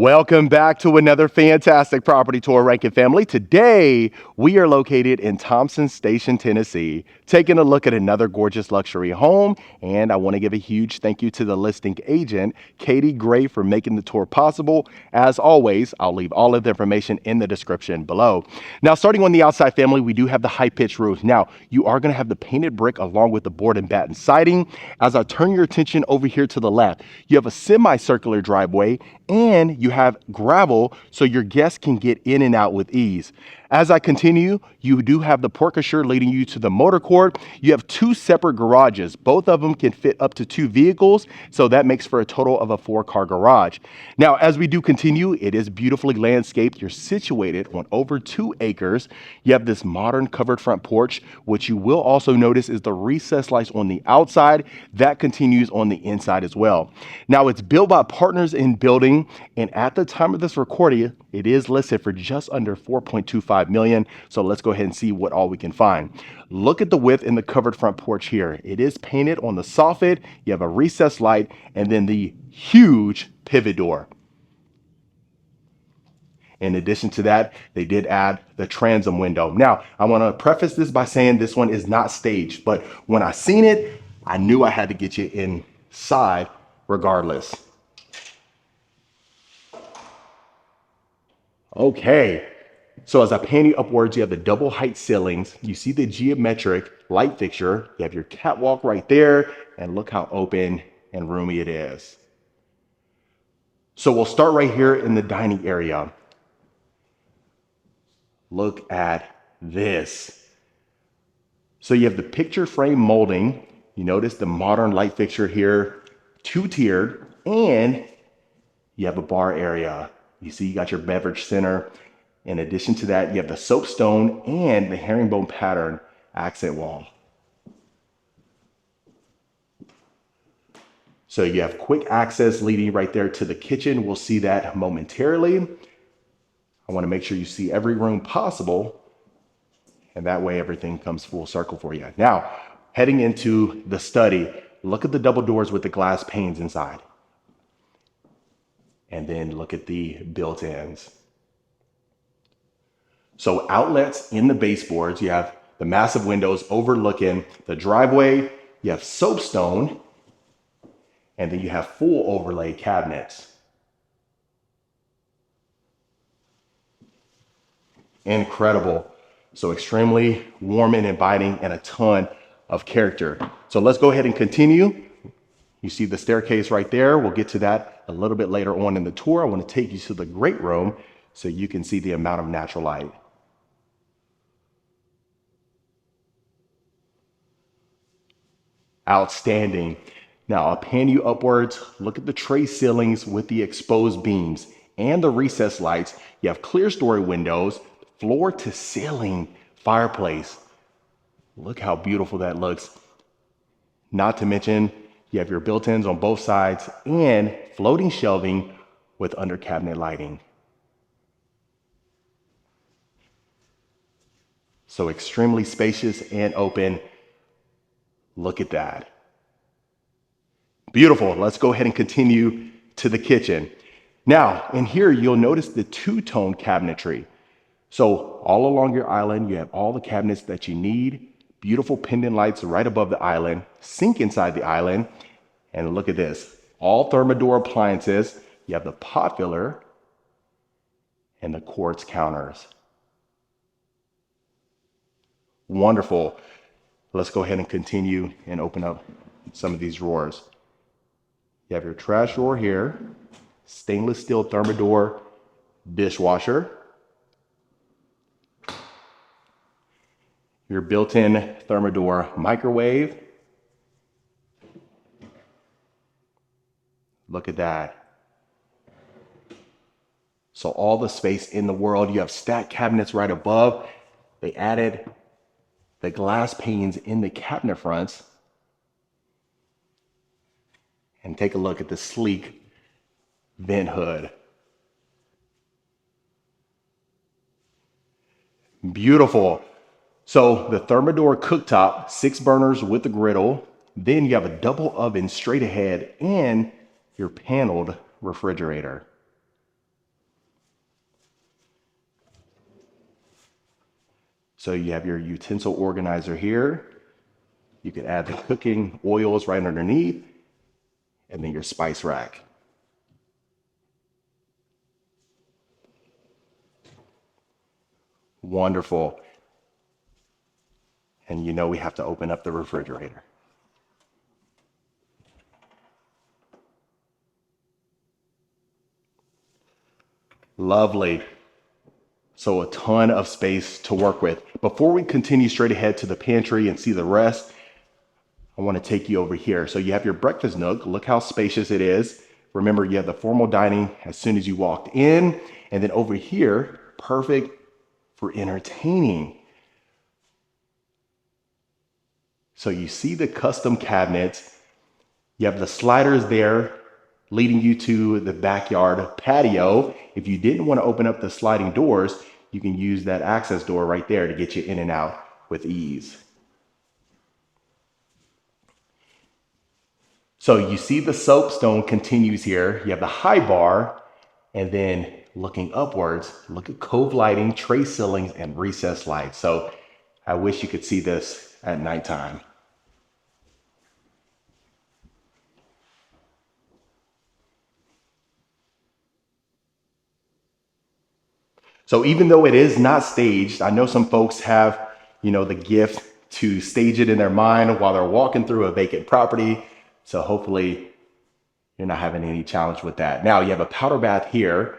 Welcome back to another fantastic property tour, Rankin family. Today, we are located in Thompson Station, Tennessee, taking a look at another gorgeous luxury home. And I want to give a huge thank you to the listing agent, Katie Gray, for making the tour possible. As always, I'll leave all of the information in the description below. Now, starting on the outside, family, we do have the high-pitched roof. Now, you are going to have the painted brick along with the board and batten siding. As I turn your attention over here to the left, you have a semicircular driveway and you have gravel so your guests can get in and out with ease. As I continue, you do have the porte-cochere leading you to the motor court. You have two separate garages. Both of them can fit up to 2 vehicles, so that makes for a total of a 4-car garage. Now, as we do continue, it is beautifully landscaped. You're situated on over 2 acres. You have this modern covered front porch, which you will also notice is the recessed lights on the outside. That continues on the inside as well. Now, it's built by Partners in Building, and at the time of this recording, it is listed for just under $4.25 million. So let's go ahead and see what all we can find. Look at the width in the covered front porch here. It is painted on the soffit. You have a recessed light and then the huge pivot door. In addition to that, they did add the transom window. Now, I want to preface this by saying this one is not staged, but when I seen it, I knew I had to get you inside regardless. Okay, so as I pan you upwards, you have the double height ceilings. You see the geometric light fixture. You have your catwalk right there, and look how open and roomy it is. So we'll start right here in the dining area. Look at this. So you have the picture frame molding. You notice the modern light fixture here, 2-tiered, and you have a bar area. You see you got your beverage center. In addition to that, you have the soapstone and the herringbone pattern accent wall. So you have quick access leading right there to the kitchen. We'll see that momentarily. I want to make sure you see every room possible, and that way everything comes full circle for you. Now, heading into the study, look at the double doors with the glass panes inside. And then look at the built-ins. So outlets in the baseboards, you have the massive windows overlooking the driveway, you have soapstone, and then you have full overlay cabinets. Incredible. So extremely warm and inviting and a ton of character. So let's go ahead and continue. You see the staircase right there. We'll get to that a little bit later on in the tour. I want to take you to the great room so you can see the amount of natural light. Outstanding. Now I'll pan you upwards. Look at the tray ceilings with the exposed beams and the recessed lights. You have clear story windows, floor to ceiling fireplace. Look how beautiful that looks. Not to mention, you have your built-ins on both sides and floating shelving with under cabinet lighting. So extremely spacious and open. Look at that. Beautiful. Let's go ahead and continue to the kitchen. Now, in here, you'll notice the 2-tone cabinetry. So all along your island, you have all the cabinets that you need. Beautiful pendant lights right above the island, sink inside the island. And look at this, all Thermador appliances. You have the pot filler and the quartz counters. Wonderful. Let's go ahead and continue and open up some of these drawers. You have your trash drawer here, stainless steel Thermador dishwasher, your built-in Thermador microwave. Look at that. So all the space in the world. You have stacked cabinets right above. They added the glass panes in the cabinet fronts. And take a look at the sleek vent hood. Beautiful. So the Thermador cooktop, 6 burners with the griddle. Then you have a double oven straight ahead and your paneled refrigerator. So you have your utensil organizer here. You can add the cooking oils right underneath, and then your spice rack. Wonderful. And you know we have to open up the refrigerator. Lovely. So a ton of space to work with. Before we continue straight ahead to the pantry and see the rest, I want to take you over here. So you have your breakfast nook. Look how spacious it is. Remember, you have the formal dining as soon as you walked in. And then over here, perfect for entertaining. So you see the custom cabinets. You have the sliders there leading you to the backyard patio. If you didn't want to open up the sliding doors, you can use that access door right there to get you in and out with ease. So you see the soapstone continues here. You have the high bar, and then looking upwards, look at cove lighting, tray ceilings, and recessed lights. So I wish you could see this at nighttime. So even though it is not staged, I know some folks have, the gift to stage it in their mind while they're walking through a vacant property. So hopefully you're not having any challenge with that. Now you have a powder bath here.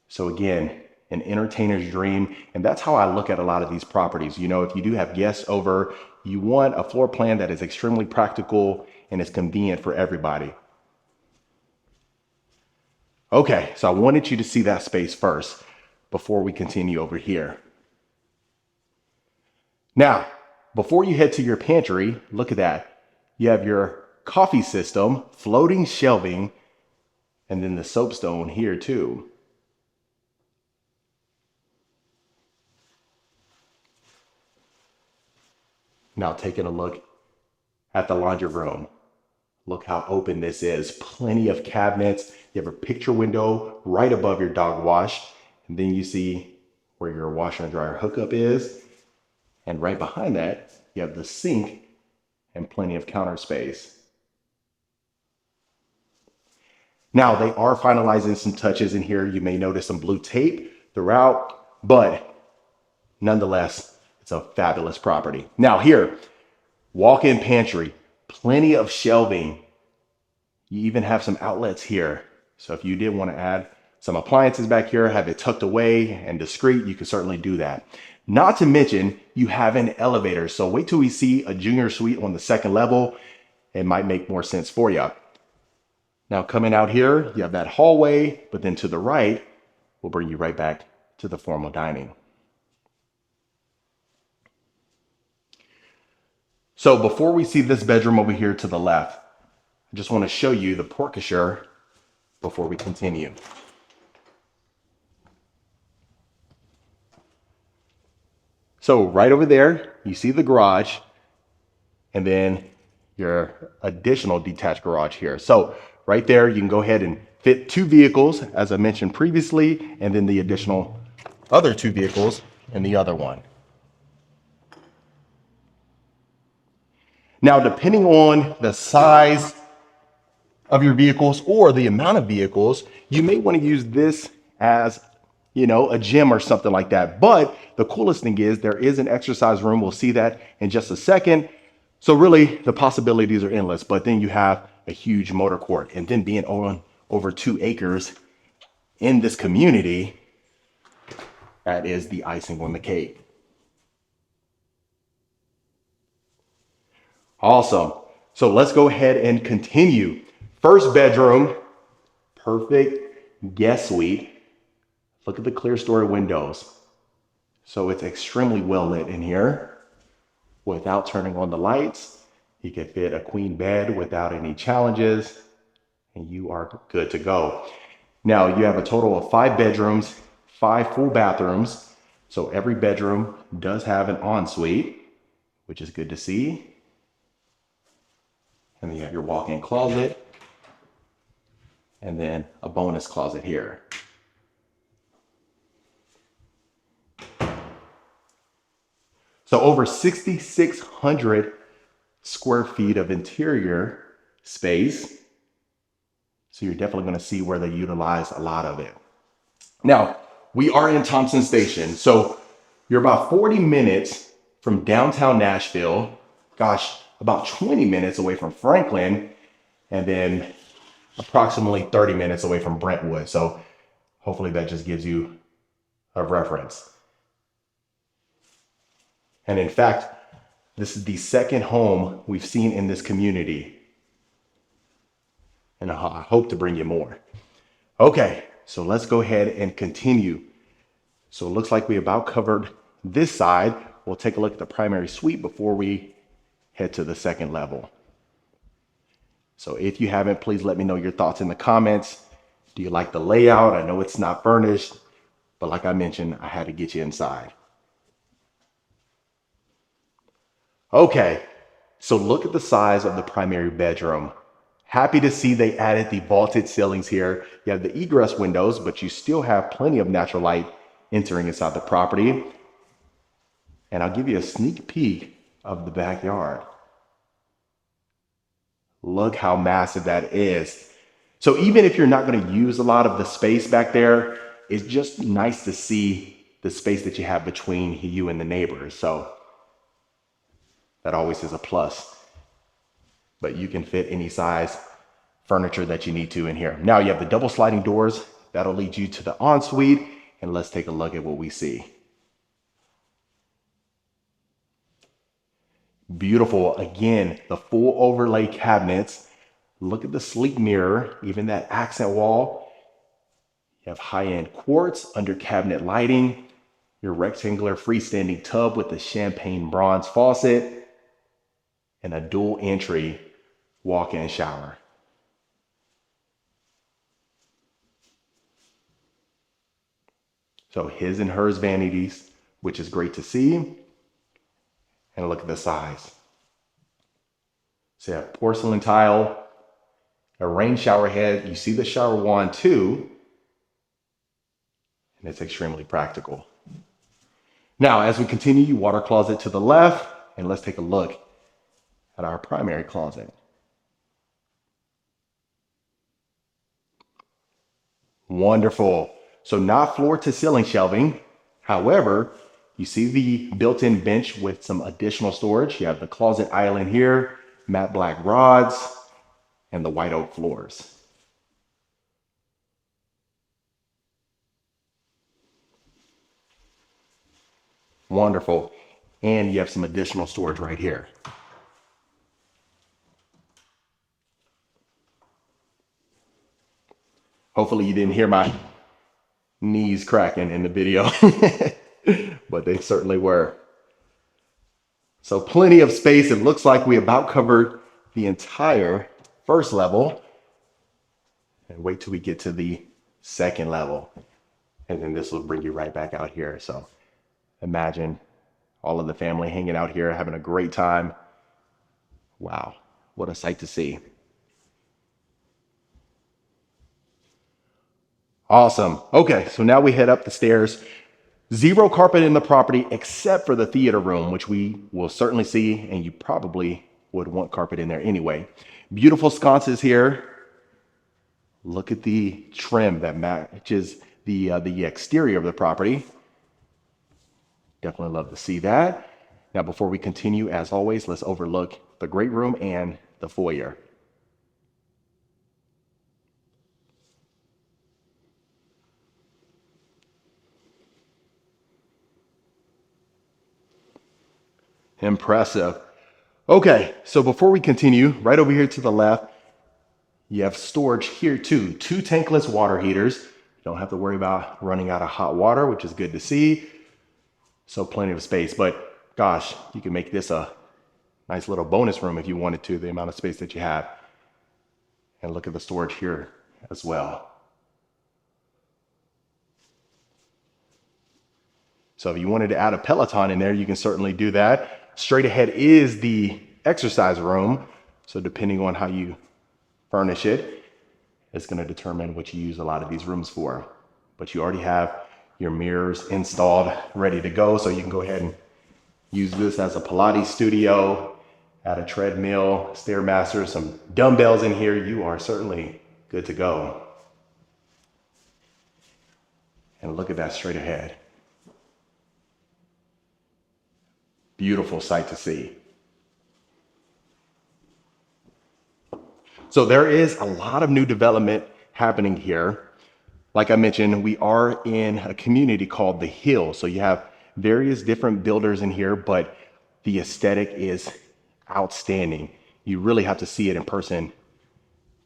So again, an entertainer's dream. And that's how I look at a lot of these properties. If you do have guests over, you want a floor plan that is extremely practical and is convenient for everybody. Okay, so I wanted you to see that space first before we continue over here. Now, before you head to your pantry, look at that. You have your coffee system, floating shelving, and then the soapstone here too. Now taking a look at the laundry room. Look how open this is. Plenty of cabinets. You have a picture window right above your dog wash. And then you see where your washer and dryer hookup is. And right behind that, you have the sink and plenty of counter space. Now they are finalizing some touches in here. You may notice some blue tape throughout, but nonetheless, it's a fabulous property. Now here, walk-in pantry, plenty of shelving. You even have some outlets here. So if you did want to add some appliances back here, have it tucked away and discreet, you can certainly do that. Not to mention, you have an elevator. So wait till we see a junior suite on the second level. It might make more sense for you. Now coming out here, you have that hallway, but then to the right, will bring you right back to the formal dining. So before we see this bedroom over here to the left, I just want to show you the porte-cochere before we continue. So right over there, you see the garage and then your additional detached garage here. So right there, you can go ahead and fit 2 vehicles, as I mentioned previously, and then the additional other 2 vehicles in the other one. Now, depending on the size of your vehicles or the amount of vehicles, you may want to use this as, a gym or something like that. But the coolest thing is there is an exercise room. We'll see that in just a second. So really the possibilities are endless, but then you have a huge motor court, and then being on over 2 acres in this community, that is the icing on the cake. Awesome. So let's go ahead and continue. First bedroom, perfect guest suite. Look at the clear story windows. So it's extremely well lit in here. Without turning on the lights, you can fit a queen bed without any challenges, and you are good to go. Now you have a total of 5 bedrooms, 5 full bathrooms. So every bedroom does have an ensuite, which is good to see. And then you have your walk-in closet, and then a bonus closet here. So over 6,600 square feet of interior space. So you're definitely going to see where they utilize a lot of it. Now, we are in Thompson Station. So you're about 40 minutes from downtown Nashville. Gosh, about 20 minutes away from Franklin. And then approximately 30 minutes away from Brentwood. So hopefully that just gives you a reference. And in fact, this is the second home we've seen in this community. And I hope to bring you more. Okay, so let's go ahead and continue. So it looks like we about covered this side. We'll take a look at the primary suite before we head to the second level. So if you haven't, please let me know your thoughts in the comments. Do you like the layout? I know it's not furnished, but like I mentioned, I had to get you inside. Okay, so look at the size of the primary bedroom. Happy to see they added the vaulted ceilings here. You have the egress windows, but you still have plenty of natural light entering inside the property. And I'll give you a sneak peek of the backyard. Look how massive that is. So even if you're not going to use a lot of the space back there, it's just nice to see the space that you have between you and the neighbors. So that always is a plus. But you can fit any size furniture that you need to in here. Now you have the double sliding doors. That'll lead you to the ensuite. And let's take a look at what we see. Beautiful. Again, the full overlay cabinets. Look at the sleek mirror, even that accent wall. You have high-end quartz under cabinet lighting. Your rectangular freestanding tub with the champagne bronze faucet. And a dual entry walk-in shower. So his and hers vanities, which is great to see. And look at the size. So you have porcelain tile, a rain shower head. You see the shower wand too. And it's extremely practical. Now, as we continue, water closet to the left, and let's take a look at our primary closet. Wonderful. So not floor to ceiling shelving. However, you see the built-in bench with some additional storage. You have the closet island here, matte black rods, and the white oak floors. Wonderful. And you have some additional storage right here. Hopefully you didn't hear my knees cracking in the video, but they certainly were. So plenty of space. It looks like we about covered the entire first level. And wait till we get to the second level. And then this will bring you right back out here. So imagine all of the family hanging out here, having a great time. Wow, what a sight to see. Awesome. Okay, so now we head up the stairs. Zero carpet in the property except for the theater room, which we will certainly see, and you probably would want carpet in there anyway. Beautiful sconces here. Look at the trim that matches the exterior of the property. Definitely love to see that. Now, before we continue, as always, let's overlook the great room and the foyer. Impressive. Okay, so before we continue, right over here to the left, you have storage here too. 2 tankless water heaters. You don't have to worry about running out of hot water, which is good to see. So plenty of space, but gosh, you can make this a nice little bonus room if you wanted to, the amount of space that you have. And look at the storage here as well. So if you wanted to add a Peloton in there, you can certainly do that. Straight ahead is the exercise room. So depending on how you furnish it, it's going to determine what you use a lot of these rooms for. But you already have your mirrors installed, ready to go. So you can go ahead and Use this as a Pilates studio, add a treadmill, Stairmaster, some dumbbells in here. You are certainly good to go. And look at that straight ahead. Beautiful sight to see. So there is a lot of new development happening here. Like I mentioned, we are in a community called The Hill. So you have various different builders in here, but the aesthetic is outstanding. You really have to see it in person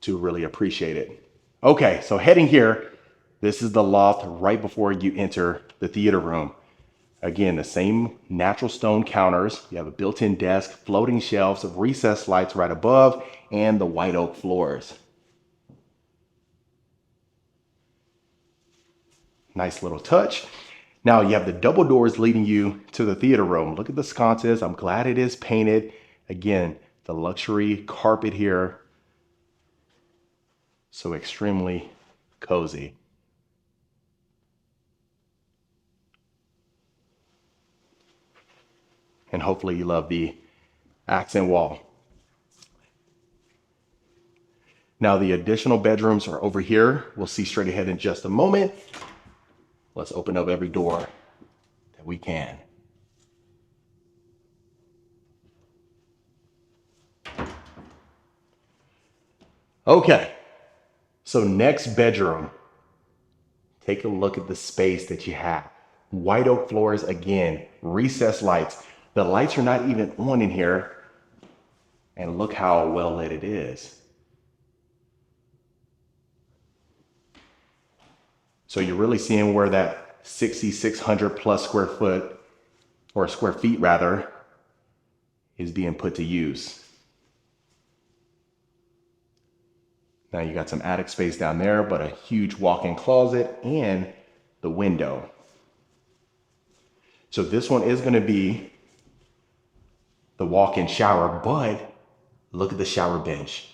to really appreciate it. Okay, so heading here, this is the loft right before you enter the theater room. Again, the same natural stone counters. You have a built-in desk, floating shelves, recessed lights right above, and the white oak floors. Nice little touch. Now you have the double doors leading you to the theater room. Look at the sconces. I'm glad it is painted. Again, the luxury carpet here. So extremely cozy. And hopefully you love the accent wall. Now the additional bedrooms are over here. We'll see straight ahead in just a moment. Let's open up every door that we can. Okay, so next bedroom. Take a look at the space that you have. White oak floors again, recessed lights. The lights are not even on in here. And look how well lit it is. So you're really seeing where that 6,600 plus square foot, or square feet rather, is being put to use. Now you got some attic space down there, but a huge walk-in closet and the window. So this one is going to be the walk-in shower, but look at the shower bench.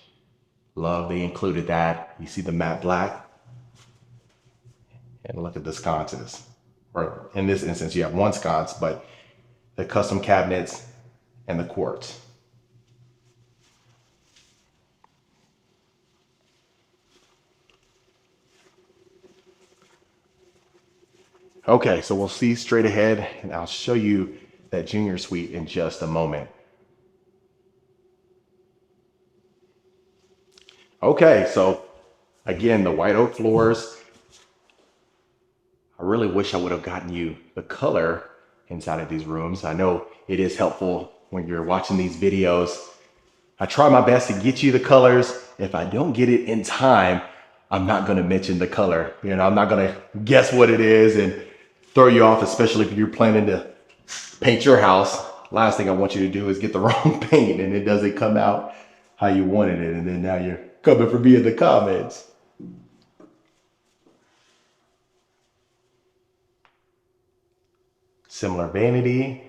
Love they included that. You see the matte black. And look at the sconces. Or in this instance, you have one sconce, but the custom cabinets and the quartz. Okay, so we'll see straight ahead, and I'll show you that junior suite in just a moment. Okay, so again, the white oak floors. I really wish I would have gotten you the color inside of these rooms. I know it is helpful when you're watching these videos. I try my best to get you the colors. If I don't get it in time, I'm not gonna mention the color. You know, I'm not gonna guess what it is and throw you off, especially if you're planning to paint your house. Last thing I want you to do is get the wrong paint and it doesn't come out how you wanted it. And then now you're coming for me in the comments. Similar vanity,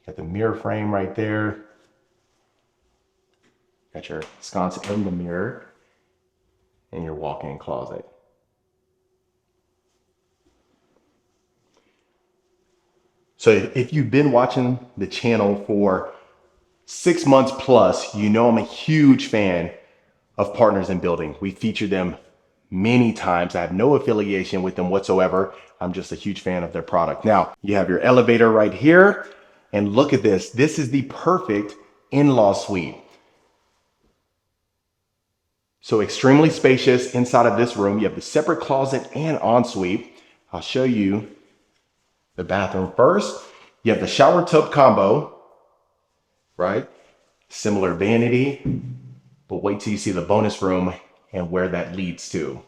got the mirror frame right there. Got your sconce in the mirror and your walk-in closet. So if you've been watching the channel for 6 months plus, you know I'm a huge fan of Partners in Building. We feature them many times. I have no affiliation with them whatsoever. I'm just a huge fan of their product. Now, you have your elevator right here, and look at this. This is the perfect in-law suite. So extremely spacious inside of this room. You have the separate closet and ensuite. I'll show you the bathroom first. You have the shower tub combo, right? Similar vanity, but wait till you see the bonus room and where that leads to.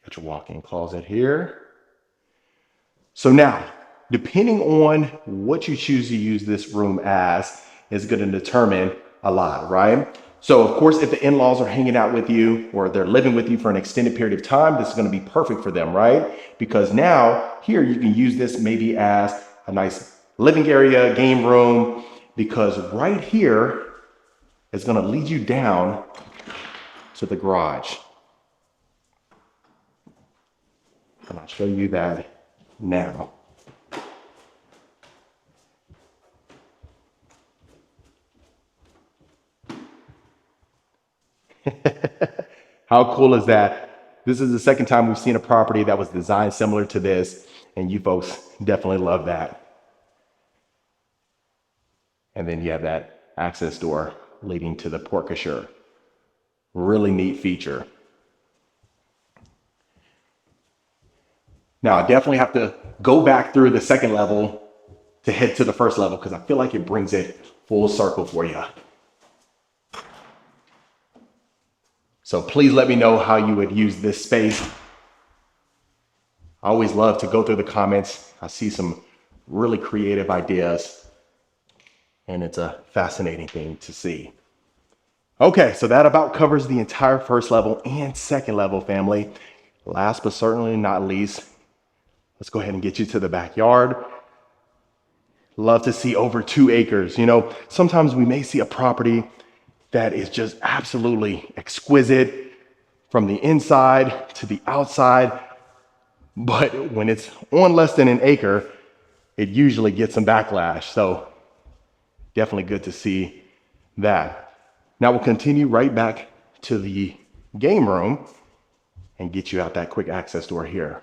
Got your walk-in closet here. So now, depending on what you choose to use this room as is going to determine a lot, right? So of course, if the in-laws are hanging out with you or they're living with you for an extended period of time, this is going to be perfect for them, right? Because now here you can use this maybe as a nice living area, game room, because right here is going to lead you down to the garage. And I'll show you that now. How cool is that? This is the second time we've seen a property that was designed similar to this, and you folks definitely love that. And then you have that access door leading to the porte-cochere. Really neat feature. Now I definitely have to go back through the second level to head to the first level because I feel like it brings it full circle for you. So please let me know how you would use this space. I always love to go through the comments. I see some really creative ideas, and it's a fascinating thing to see. Okay, so that about covers the entire first level and second level, family. Last but certainly not least, let's go ahead and get you to the backyard. Love to see over 2 acres. You know, sometimes we may see a property that is just absolutely exquisite from the inside to the outside. But when it's on less than an acre, it usually gets some backlash. So definitely good to see that. Now we'll continue right back to the game room and get you out that quick access door here.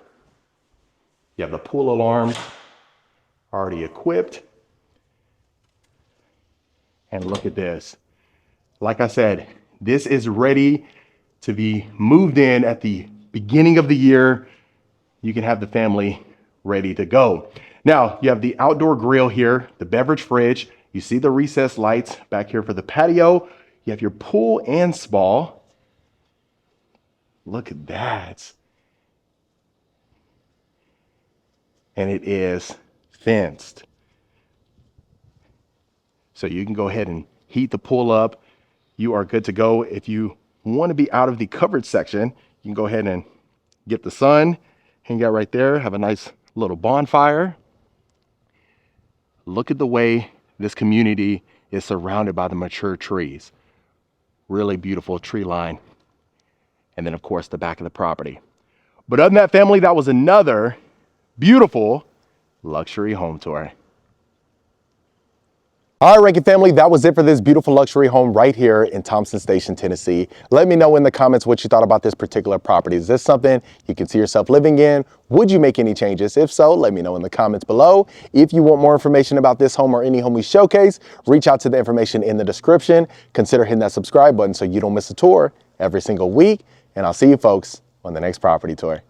You have the pool alarm already equipped. And look at this. Like I said, this is ready to be moved in at the beginning of the year. You can have the family ready to go. Now, you have the outdoor grill here, the beverage fridge. You see the recessed lights back here for the patio. You have your pool and spa. Look at that. And it is fenced. So you can go ahead and heat the pool up. You are good to go. If you want to be out of the covered section, you can go ahead and get the sun, hang out right there, have a nice little bonfire. Look at the way this community is surrounded by the mature trees. Really beautiful tree line. And then of course the back of the property. But other than that, family, that was another beautiful luxury home tour. All right, Rankin family, that was it for this beautiful luxury home right here in Thompson Station, Tennessee. Let me know in the comments what you thought about this particular property. Is this something you can see yourself living in? Would you make any changes? If so, let me know in the comments below. If you want more information about this home or any home we showcase, reach out to the information in the description. Consider hitting that subscribe button so you don't miss a tour every single week. And I'll see you folks on the next property tour.